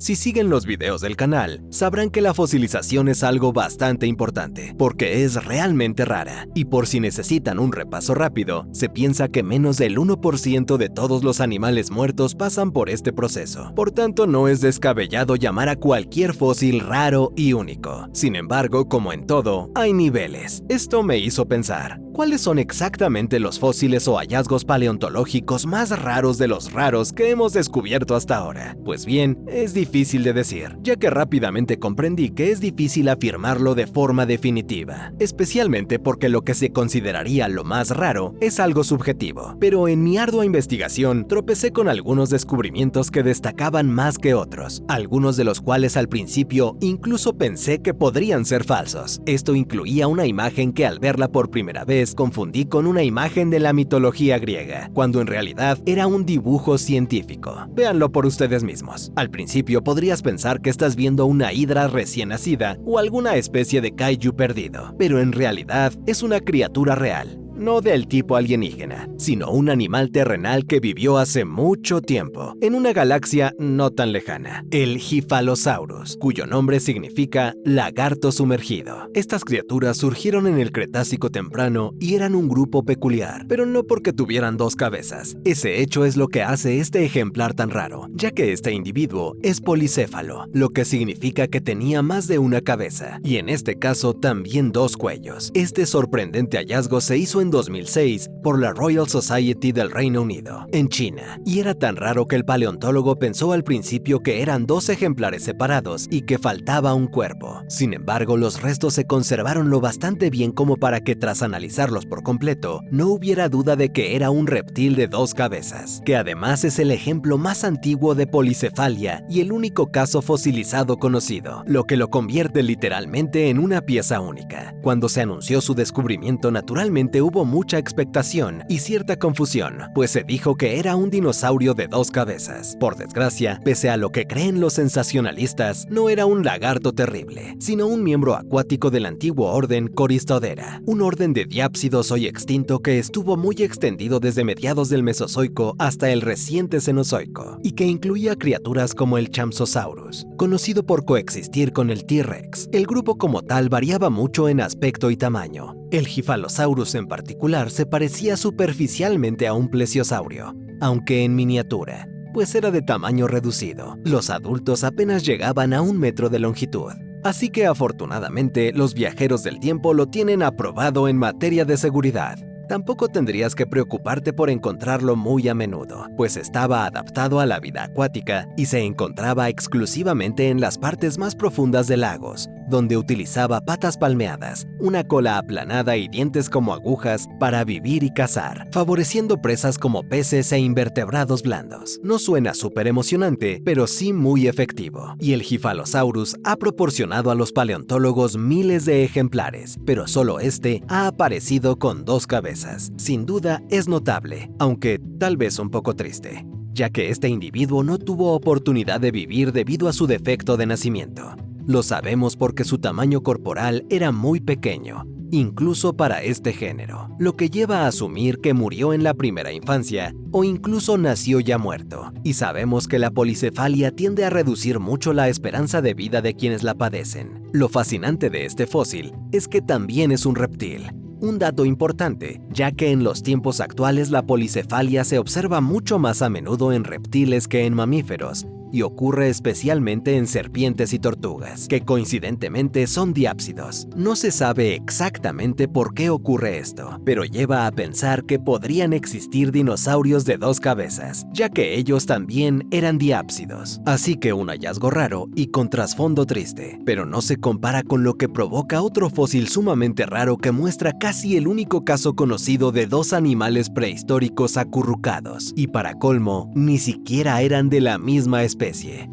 Si siguen los videos del canal, sabrán que la fosilización es algo bastante importante, porque es realmente rara, y por si necesitan un repaso rápido, se piensa que menos del 1% de todos los animales muertos pasan por este proceso. Por tanto, no es descabellado llamar a cualquier fósil raro y único. Sin embargo, como en todo, hay niveles. Esto me hizo pensar, ¿cuáles son exactamente los fósiles o hallazgos paleontológicos más raros de los raros que hemos descubierto hasta ahora? Pues bien, es difícil de decir, ya que rápidamente comprendí que es difícil afirmarlo de forma definitiva, especialmente porque lo que se consideraría lo más raro es algo subjetivo. Pero en mi ardua investigación tropecé con algunos descubrimientos que destacaban más que otros, algunos de los cuales al principio incluso pensé que podrían ser falsos. Esto incluía una imagen que al verla por primera vez confundí con una imagen de la mitología griega, cuando en realidad era un dibujo científico. Véanlo por ustedes mismos. Al principio podrías pensar que estás viendo una hidra recién nacida o alguna especie de kaiju perdido, pero en realidad es una criatura real. No del tipo alienígena, sino un animal terrenal que vivió hace mucho tiempo, en una galaxia no tan lejana, el Gifalosaurus, cuyo nombre significa lagarto sumergido. Estas criaturas surgieron en el Cretácico temprano y eran un grupo peculiar, pero no porque tuvieran dos cabezas. Ese hecho es lo que hace este ejemplar tan raro, ya que este individuo es policéfalo, lo que significa que tenía más de una cabeza, y en este caso también dos cuellos. Este sorprendente hallazgo se hizo en 2006 por la Royal Society del Reino Unido, en China, y era tan raro que el paleontólogo pensó al principio que eran dos ejemplares separados y que faltaba un cuerpo. Sin embargo, los restos se conservaron lo bastante bien como para que tras analizarlos por completo, no hubiera duda de que era un reptil de dos cabezas, que además es el ejemplo más antiguo de policefalia y el único caso fosilizado conocido, lo que lo convierte literalmente en una pieza única. Cuando se anunció su descubrimiento, naturalmente hubo mucha expectación y cierta confusión, pues se dijo que era un dinosaurio de dos cabezas. Por desgracia, pese a lo que creen los sensacionalistas, no era un lagarto terrible, sino un miembro acuático del antiguo orden Coristodera, un orden de diápsidos hoy extinto que estuvo muy extendido desde mediados del Mesozoico hasta el reciente Cenozoico, y que incluía criaturas como el Champsosaurus, conocido por coexistir con el T-Rex. El grupo como tal variaba mucho en aspecto y tamaño. El Gifalosaurus en particular se parecía superficialmente a un plesiosaurio, aunque en miniatura, pues era de tamaño reducido. Los adultos apenas llegaban a 1 metro de longitud. Así que afortunadamente los viajeros del tiempo lo tienen aprobado en materia de seguridad. Tampoco tendrías que preocuparte por encontrarlo muy a menudo, pues estaba adaptado a la vida acuática y se encontraba exclusivamente en las partes más profundas de lagos, donde utilizaba patas palmeadas, una cola aplanada y dientes como agujas para vivir y cazar, favoreciendo presas como peces e invertebrados blandos. No suena súper emocionante, pero sí muy efectivo. Y el Gifalosaurus ha proporcionado a los paleontólogos miles de ejemplares, pero solo este ha aparecido con dos cabezas. Sin duda es notable, aunque tal vez un poco triste, ya que este individuo no tuvo oportunidad de vivir debido a su defecto de nacimiento. Lo sabemos porque su tamaño corporal era muy pequeño, incluso para este género, lo que lleva a asumir que murió en la primera infancia o incluso nació ya muerto. Y sabemos que la policefalia tiende a reducir mucho la esperanza de vida de quienes la padecen. Lo fascinante de este fósil es que también es un reptil. Un dato importante, ya que en los tiempos actuales la policefalia se observa mucho más a menudo en reptiles que en mamíferos, y ocurre especialmente en serpientes y tortugas, que coincidentemente son diápsidos. No se sabe exactamente por qué ocurre esto, pero lleva a pensar que podrían existir dinosaurios de dos cabezas, ya que ellos también eran diápsidos. Así que un hallazgo raro y con trasfondo triste, pero no se compara con lo que provoca otro fósil sumamente raro que muestra casi el único caso conocido de dos animales prehistóricos acurrucados, y para colmo, ni siquiera eran de la misma especie.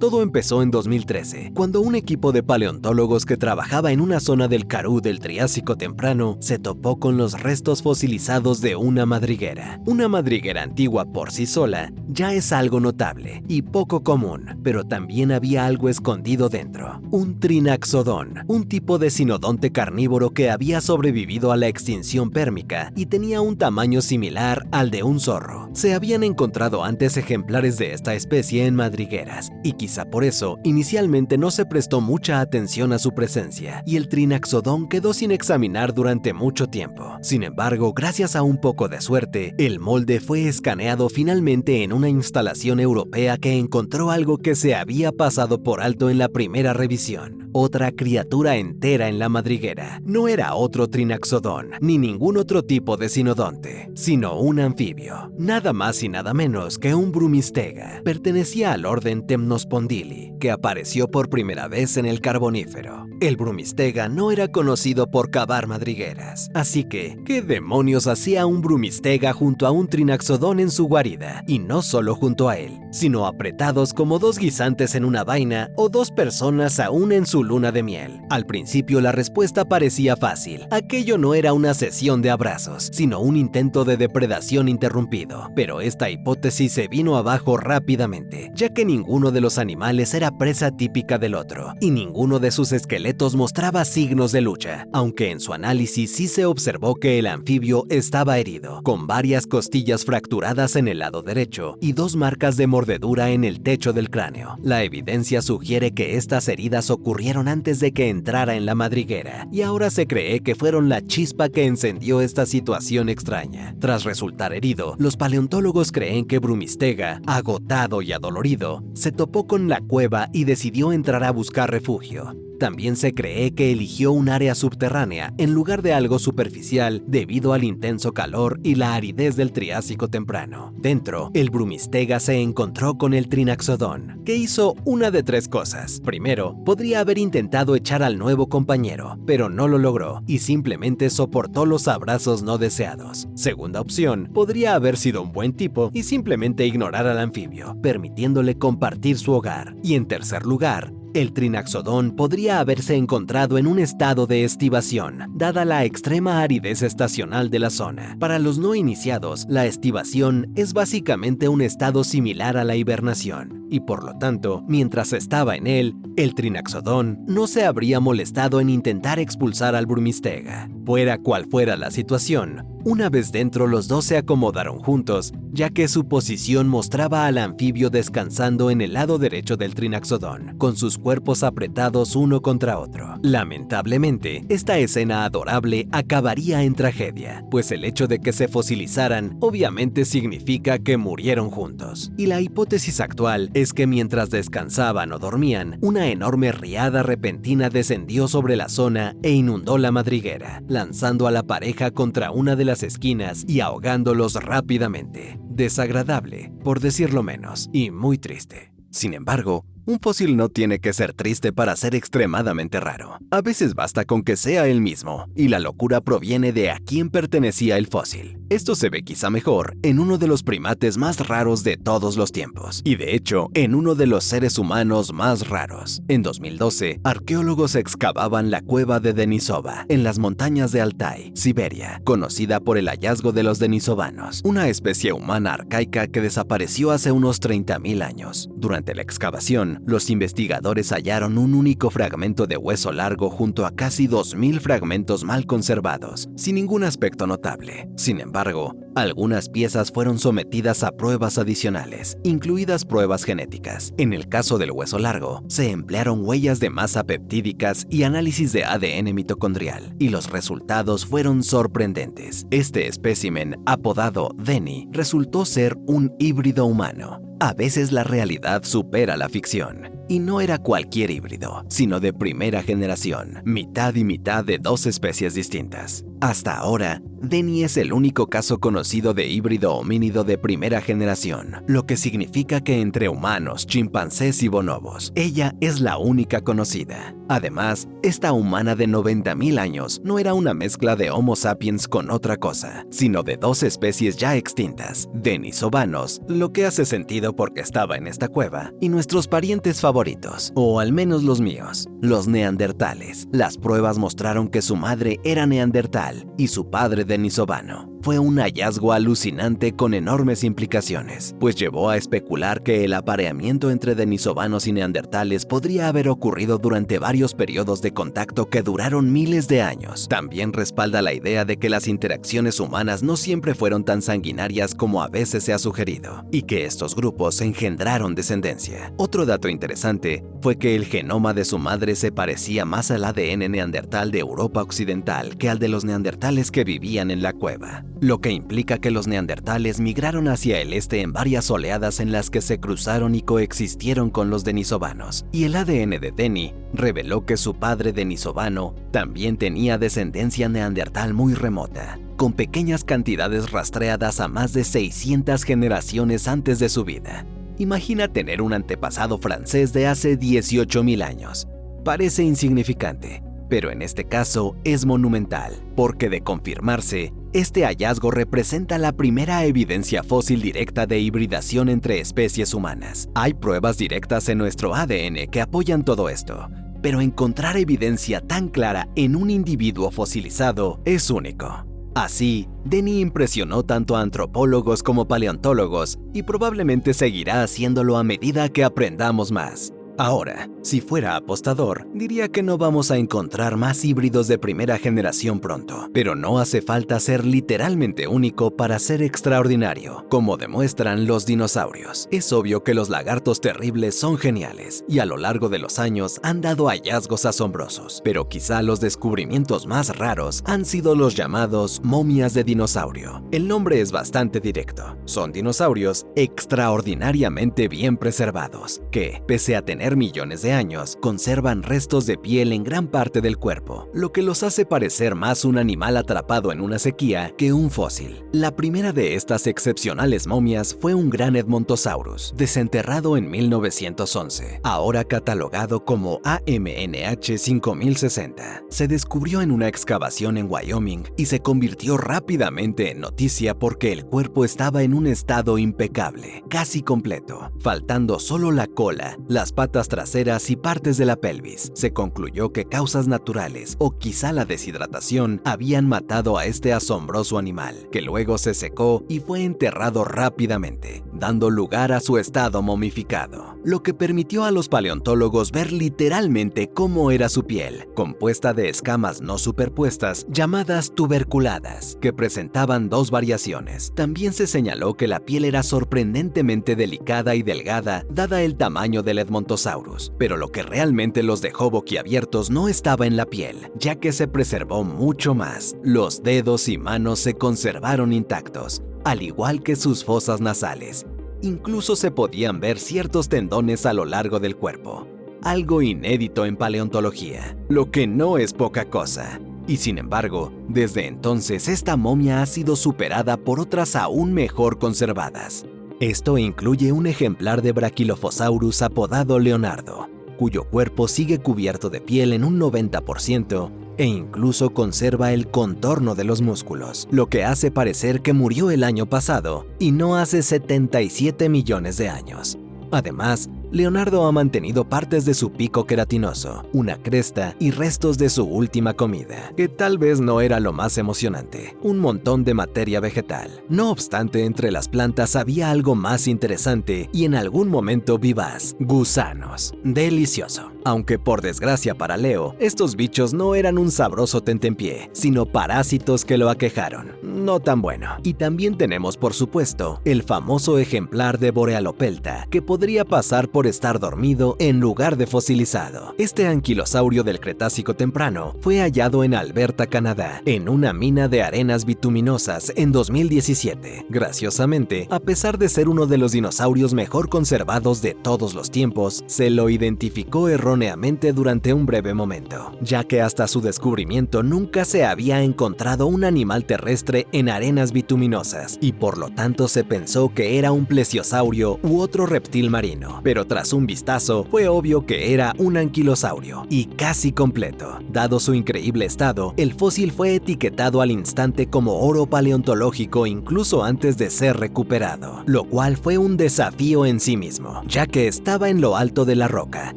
Todo empezó en 2013, cuando un equipo de paleontólogos que trabajaba en una zona del Karoo del Triásico temprano se topó con los restos fosilizados de una madriguera. Una madriguera antigua por sí sola ya es algo notable y poco común, pero también había algo escondido dentro. Un trinaxodón, un tipo de sinodonte carnívoro que había sobrevivido a la extinción pérmica y tenía un tamaño similar al de un zorro. Se habían encontrado antes ejemplares de esta especie en madrigueras, madrigueras, y quizá por eso inicialmente no se prestó mucha atención a su presencia, y el Trinaxodon quedó sin examinar durante mucho tiempo. Sin embargo, gracias a un poco de suerte, el molde fue escaneado finalmente en una instalación europea que encontró algo que se había pasado por alto en la primera revisión: otra criatura entera en la madriguera. No era otro Trinaxodon, ni ningún otro tipo de sinodonte, sino un anfibio. Nada más y nada menos que un brumistega. Pertenecía al orden Temnospondyli, que apareció por primera vez en el Carbonífero. El brumistega no era conocido por cavar madrigueras, así que, ¿qué demonios hacía un brumistega junto a un Trinaxodon en su guarida? Y no solo junto a él, sino apretados como dos guisantes en una vaina o dos personas aún en su luna de miel. Al principio la respuesta parecía fácil. Aquello no era una sesión de abrazos, sino un intento de depredación interrumpido. Pero esta hipótesis se vino abajo rápidamente, ya que ninguno de los animales era presa típica del otro, y ninguno de sus esqueletos mostraba signos de lucha, aunque en su análisis sí se observó que el anfibio estaba herido, con varias costillas fracturadas en el lado derecho y dos marcas de mordedura en el techo del cráneo. La evidencia sugiere que estas heridas ocurrieron antes de que entrara en la madriguera, y ahora se cree que fueron la chispa que encendió esta situación extraña. Tras resultar herido, los paleontólogos creen que Brumistega, agotado y adolorido, se topó con la cueva y decidió entrar a buscar refugio. También se cree que eligió un área subterránea en lugar de algo superficial debido al intenso calor y la aridez del Triásico temprano. Dentro, el brumistega se encontró con el Trinaxodon, que hizo una de tres cosas. Primero, podría haber intentado echar al nuevo compañero, pero no lo logró y simplemente soportó los abrazos no deseados. Segunda opción, podría haber sido un buen tipo y simplemente ignorar al anfibio, permitiéndole compartir su hogar. Y en tercer lugar, el Trinaxodon podría haberse encontrado en un estado de estivación, dada la extrema aridez estacional de la zona. Para los no iniciados, la estivación es básicamente un estado similar a la hibernación, y por lo tanto, mientras estaba en él, el Trinaxodon no se habría molestado en intentar expulsar al brumistega. Fuera cual fuera la situación, una vez dentro los dos se acomodaron juntos, ya que su posición mostraba al anfibio descansando en el lado derecho del Trinaxodon, con sus cuerpos apretados uno contra otro. Lamentablemente, esta escena adorable acabaría en tragedia, pues el hecho de que se fosilizaran obviamente significa que murieron juntos. Y la hipótesis actual es que mientras descansaban o dormían, una enorme riada repentina descendió sobre la zona e inundó la madriguera, lanzando a la pareja contra una de las esquinas y ahogándolos rápidamente. Desagradable, por decirlo menos, y muy triste. Sin embargo, un fósil no tiene que ser triste para ser extremadamente raro. A veces basta con que sea el mismo, y la locura proviene de a quién pertenecía el fósil. Esto se ve quizá mejor en uno de los primates más raros de todos los tiempos, y de hecho, en uno de los seres humanos más raros. En 2012, arqueólogos excavaban la cueva de Denisova, en las montañas de Altai, Siberia, conocida por el hallazgo de los denisovanos, una especie humana arcaica que desapareció hace unos 30.000 años. Durante la excavación, los investigadores hallaron un único fragmento de hueso largo junto a casi 2.000 fragmentos mal conservados, sin ningún aspecto notable. Sin embargo, algunas piezas fueron sometidas a pruebas adicionales, incluidas pruebas genéticas. En el caso del hueso largo, se emplearon huellas de masa peptídicas y análisis de ADN mitocondrial, y los resultados fueron sorprendentes. Este espécimen, apodado Denny, resultó ser un híbrido humano. A veces la realidad supera la ficción, y no era cualquier híbrido, sino de primera generación, mitad y mitad de dos especies distintas. Hasta ahora, Denny es el único caso conocido de híbrido homínido de primera generación, lo que significa que entre humanos, chimpancés y bonobos, ella es la única conocida. Además, esta humana de 90.000 años no era una mezcla de Homo sapiens con otra cosa, sino de dos especies ya extintas, denisovanos, lo que hace sentido porque estaba en esta cueva, y nuestros parientes favoritos, o al menos los míos, los neandertales. Las pruebas mostraron que su madre era neandertal y su padre denisovano. fue un hallazgo alucinante con enormes implicaciones, pues llevó a especular que el apareamiento entre denisovanos y neandertales podría haber ocurrido durante varios periodos de contacto que duraron miles de años. También respalda la idea de que las interacciones humanas no siempre fueron tan sanguinarias como a veces se ha sugerido, y que estos grupos engendraron descendencia. Otro dato interesante fue que el genoma de su madre se parecía más al ADN neandertal de Europa Occidental que al de los neandertales que vivían en la cueva, lo que implica que los neandertales migraron hacia el este en varias oleadas en las que se cruzaron y coexistieron con los denisovanos, y el ADN de Denny reveló que su padre denisovano también tenía descendencia neandertal muy remota, con pequeñas cantidades rastreadas a más de 600 generaciones antes de su vida. Imagina tener un antepasado francés de hace 18.000 años. Parece insignificante, pero en este caso es monumental, porque de confirmarse, este hallazgo representa la primera evidencia fósil directa de hibridación entre especies humanas. Hay pruebas directas en nuestro ADN que apoyan todo esto, pero encontrar evidencia tan clara en un individuo fosilizado es único. Así, Denny impresionó tanto a antropólogos como paleontólogos y probablemente seguirá haciéndolo a medida que aprendamos más. Ahora, si fuera apostador, diría que no vamos a encontrar más híbridos de primera generación pronto, pero no hace falta ser literalmente único para ser extraordinario, como demuestran los dinosaurios. Es obvio que los lagartos terribles son geniales y a lo largo de los años han dado hallazgos asombrosos, pero quizá los descubrimientos más raros han sido los llamados momias de dinosaurio. El nombre es bastante directo. Son dinosaurios extraordinariamente bien preservados, que, pese a tener millones de años, conservan restos de piel en gran parte del cuerpo, lo que los hace parecer más un animal atrapado en una sequía que un fósil. La primera de estas excepcionales momias fue un gran Edmontosaurus, desenterrado en 1911, ahora catalogado como AMNH 5060. Se descubrió en una excavación en Wyoming y se convirtió rápidamente en noticia porque el cuerpo estaba en un estado impecable, casi completo, faltando solo la cola, las patas traseras y partes de la pelvis. Se concluyó que causas naturales o quizá la deshidratación habían matado a este asombroso animal, que luego se secó y fue enterrado rápidamente, dando lugar a su estado momificado, lo que permitió a los paleontólogos ver literalmente cómo era su piel, compuesta de escamas no superpuestas llamadas tuberculadas, que presentaban dos variaciones. También se señaló que la piel era sorprendentemente delicada y delgada dada el tamaño del Edmontosaurus, pero lo que realmente los dejó boquiabiertos no estaba en la piel, ya que se preservó mucho más. Los dedos y manos se conservaron intactos, al igual que sus fosas nasales. Incluso se podían ver ciertos tendones a lo largo del cuerpo, algo inédito en paleontología, lo que no es poca cosa. Y sin embargo, desde entonces esta momia ha sido superada por otras aún mejor conservadas. Esto incluye un ejemplar de Brachylophosaurus apodado Leonardo, cuyo cuerpo sigue cubierto de piel en un 90% e incluso conserva el contorno de los músculos, lo que hace parecer que murió el año pasado y no hace 77 millones de años. Además, Leonardo ha mantenido partes de su pico queratinoso, una cresta y restos de su última comida, que tal vez no era lo más emocionante, un montón de materia vegetal. No obstante, entre las plantas había algo más interesante y en algún momento vivaz: gusanos. Delicioso. Aunque por desgracia para Leo, estos bichos no eran un sabroso tentempié, sino parásitos que lo aquejaron. No tan bueno. Y también tenemos, por supuesto, el famoso ejemplar de Borealopelta, que podría pasar por estar dormido en lugar de fosilizado. Este anquilosaurio del Cretácico temprano fue hallado en Alberta, Canadá, en una mina de arenas bituminosas en 2017. Graciosamente, a pesar de ser uno de los dinosaurios mejor conservados de todos los tiempos, se lo identificó erróneamente durante un breve momento, ya que hasta su descubrimiento nunca se había encontrado un animal terrestre en arenas bituminosas, y por lo tanto se pensó que era un plesiosaurio u otro reptil marino. Pero pero tras un vistazo fue obvio que era un anquilosaurio, y casi completo. Dado su increíble estado, el fósil fue etiquetado al instante como oro paleontológico incluso antes de ser recuperado, lo cual fue un desafío en sí mismo, ya que estaba en lo alto de la roca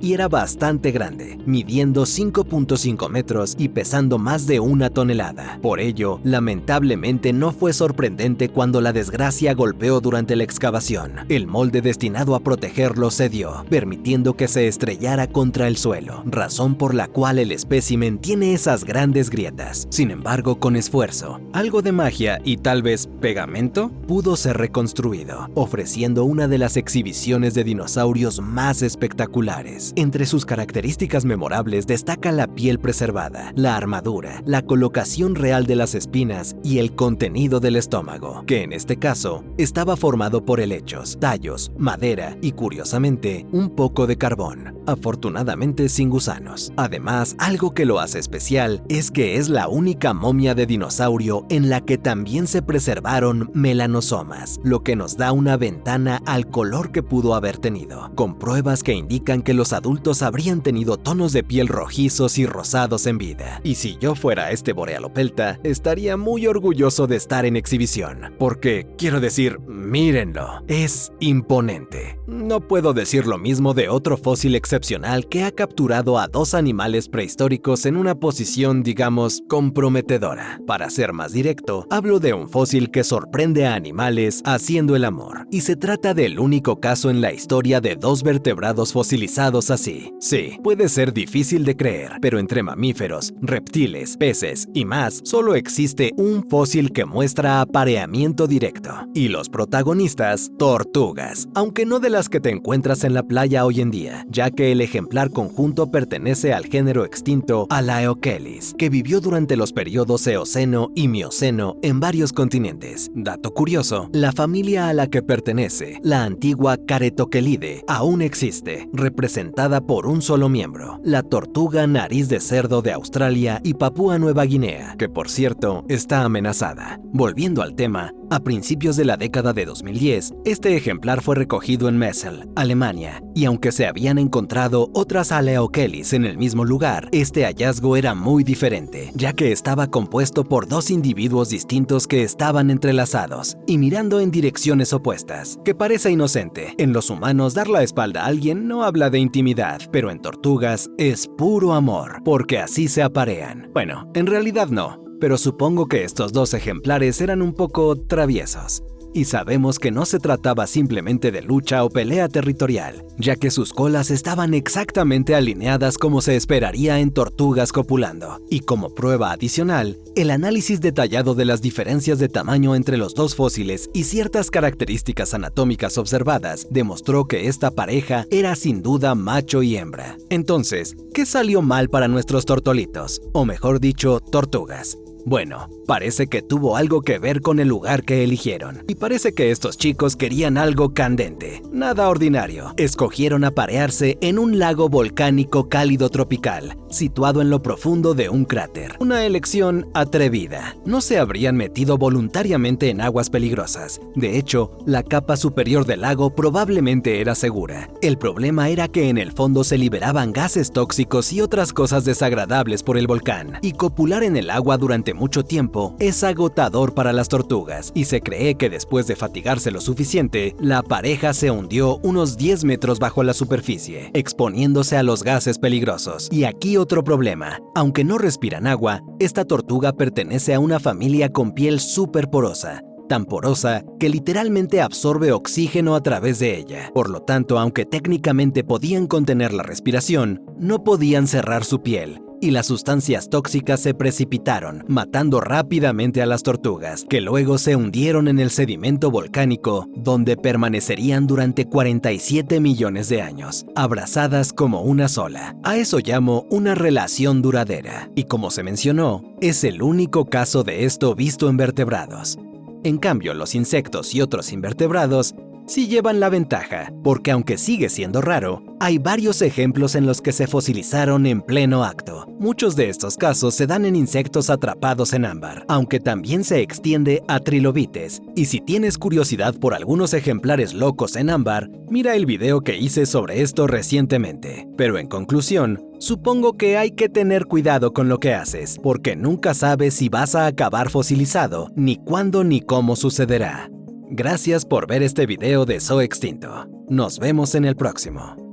y era bastante grande, midiendo 5.5 metros y pesando más de 1 tonelada. Por ello, lamentablemente no fue sorprendente cuando la desgracia golpeó durante la excavación. El molde destinado a protegerlo cedió, permitiendo que se estrellara contra el suelo, razón por la cual el espécimen tiene esas grandes grietas. Sin embargo, con esfuerzo, algo de magia y tal vez pegamento, pudo ser reconstruido, ofreciendo una de las exhibiciones de dinosaurios más espectaculares. Entre sus características memorables destaca la piel preservada, la armadura, la colocación real de las espinas y el contenido del estómago, que en este caso estaba formado por helechos, tallos, madera y, curiosamente, un poco de carbón, afortunadamente sin gusanos. Además, algo que lo hace especial es que es la única momia de dinosaurio en la que también se preservaron melanosomas, lo que nos da una ventana al color que pudo haber tenido, con pruebas que indican que los adultos habrían tenido tonos de piel rojizos y rosados en vida. Y si yo fuera este borealopelta, estaría muy orgulloso de estar en exhibición, porque, quiero decir, mírenlo, es imponente. No puedo decir lo mismo de otro fósil excepcional que ha capturado a 2 animales prehistóricos en una posición, digamos, comprometedora. Para ser más directo, hablo de un fósil que sorprende a animales haciendo el amor, y se trata del único caso en la historia de 2 vertebrados fosilizados así. Sí, puede ser difícil de creer, pero entre mamíferos, reptiles, peces y más, solo existe un fósil que muestra apareamiento directo. Y los protagonistas, tortugas, aunque no de las que te encuentras en la playa hoy en día, ya que el ejemplar conjunto pertenece al género extinto Alaeochelis, que vivió durante los periodos Eoceno y Mioceno en varios continentes. Dato curioso, la familia a la que pertenece, la antigua Caretochelide, aún existe, representada por un solo miembro, la tortuga nariz de cerdo de Australia y Papúa Nueva Guinea, que por cierto está amenazada. Volviendo al tema, a principios de la década de 2010, este ejemplar fue recogido en Messel, Alemania, y aunque se habían encontrado otras Alaeochelis en el mismo lugar, este hallazgo era muy diferente, ya que estaba compuesto por 2 individuos distintos que estaban entrelazados y mirando en direcciones opuestas, que parece inocente. En los humanos, dar la espalda a alguien no habla de intimidad, pero en tortugas es puro amor, porque así se aparean. Bueno, en realidad no, pero supongo que estos 2 ejemplares eran un poco traviesos. Y sabemos que no se trataba simplemente de lucha o pelea territorial, ya que sus colas estaban exactamente alineadas como se esperaría en tortugas copulando. Y como prueba adicional, el análisis detallado de las diferencias de tamaño entre los 2 fósiles y ciertas características anatómicas observadas demostró que esta pareja era sin duda macho y hembra. Entonces, ¿qué salió mal para nuestros tortolitos? O mejor dicho, tortugas. Bueno, parece que tuvo algo que ver con el lugar que eligieron. Y parece que estos chicos querían algo candente, nada ordinario. Escogieron aparearse en un lago volcánico cálido tropical, situado en lo profundo de un cráter. Una elección atrevida. No se habrían metido voluntariamente en aguas peligrosas. De hecho, la capa superior del lago probablemente era segura. El problema era que en el fondo se liberaban gases tóxicos y otras cosas desagradables por el volcán. Y copular en el agua durante mucho tiempo es agotador para las tortugas, y se cree que después de fatigarse lo suficiente, la pareja se hundió unos 10 metros bajo la superficie, exponiéndose a los gases peligrosos. Y aquí otro problema, aunque no respiran agua, esta tortuga pertenece a una familia con piel súper porosa, tan porosa que literalmente absorbe oxígeno a través de ella. Por lo tanto, aunque técnicamente podían contener la respiración, no podían cerrar su piel, y las sustancias tóxicas se precipitaron, matando rápidamente a las tortugas, que luego se hundieron en el sedimento volcánico, donde permanecerían durante 47 millones de años, abrazadas como una sola. A eso llamo una relación duradera, y como se mencionó, es el único caso de esto visto en vertebrados. En cambio, los insectos y otros invertebrados sí llevan la ventaja, porque aunque sigue siendo raro, hay varios ejemplos en los que se fosilizaron en pleno acto. Muchos de estos casos se dan en insectos atrapados en ámbar, aunque también se extiende a trilobites. Y si tienes curiosidad por algunos ejemplares locos en ámbar, mira el video que hice sobre esto recientemente. Pero en conclusión, supongo que hay que tener cuidado con lo que haces, porque nunca sabes si vas a acabar fosilizado, ni cuándo ni cómo sucederá. Gracias por ver este video de Zoo Extinto. Nos vemos en el próximo.